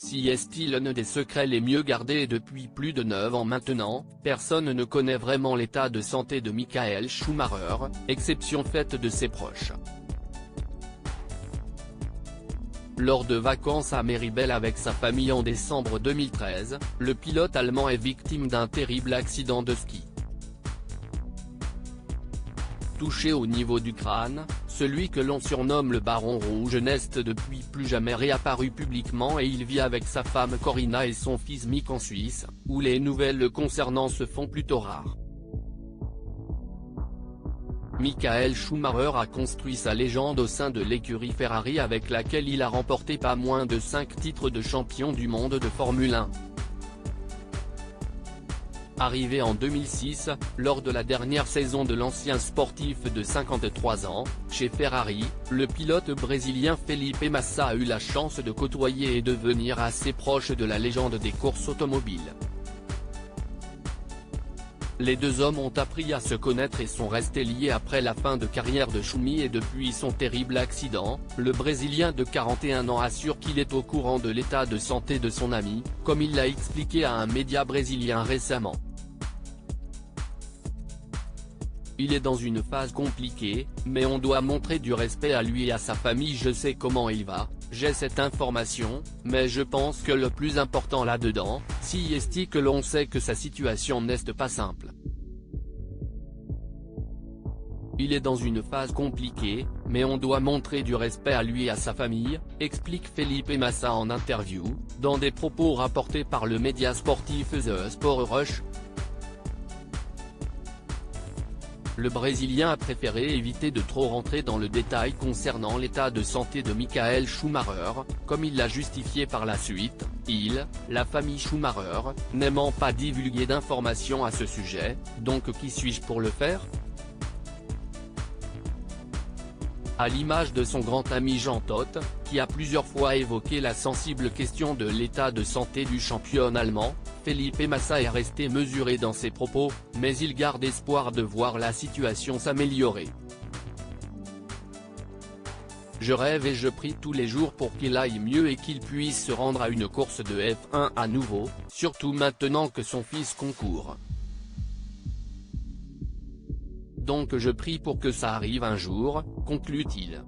Si est-il l'un des secrets les mieux gardés depuis plus de 9 ans maintenant, personne ne connaît vraiment l'état de santé de Michael Schumacher, exception faite de ses proches. Lors de vacances à Méribel avec sa famille en décembre 2013, le pilote allemand est victime d'un terrible accident de ski. Touché au niveau du crâne, celui que l'on surnomme le Baron Rouge n'est depuis plus jamais réapparu publiquement et il vit avec sa femme Corinna et son fils Mick en Suisse, où les nouvelles le concernant se font plutôt rares. Michael Schumacher a construit sa légende au sein de l'écurie Ferrari avec laquelle il a remporté pas moins de 5 titres de champion du monde de Formule 1. Arrivé en 2006, lors de la dernière saison de l'ancien sportif de 53 ans, chez Ferrari, le pilote brésilien Felipe Massa a eu la chance de côtoyer et devenir assez proche de la légende des courses automobiles. Les deux hommes ont appris à se connaître et sont restés liés après la fin de carrière de Schumi et depuis son terrible accident. Le Brésilien de 41 ans assure qu'il est au courant de l'état de santé de son ami, comme il l'a expliqué à un média brésilien récemment. Il est dans une phase compliquée, mais on doit montrer du respect à lui et à sa famille. Je sais comment il va, j'ai cette information, mais je pense que le plus important là-dedans, si est que l'on sait que sa situation n'est pas simple. Il est dans une phase compliquée, mais on doit montrer du respect à lui et à sa famille, explique Felipe Massa en interview, dans des propos rapportés par le média sportif The Sport Rush. Le Brésilien a préféré éviter de trop rentrer dans le détail concernant l'état de santé de Michael Schumacher, comme il l'a justifié par la suite, la famille Schumacher, n'aimant pas divulguer d'informations à ce sujet, donc qui suis-je pour le faire ? À l'image de son grand ami Jean Todt, qui a plusieurs fois évoqué la sensible question de l'état de santé du champion allemand, Felipe Massa est resté mesuré dans ses propos, mais il garde espoir de voir la situation s'améliorer. Je rêve et je prie tous les jours pour qu'il aille mieux et qu'il puisse se rendre à une course de F1 à nouveau, surtout maintenant que son fils concourt. Donc je prie pour que ça arrive un jour, conclut-il.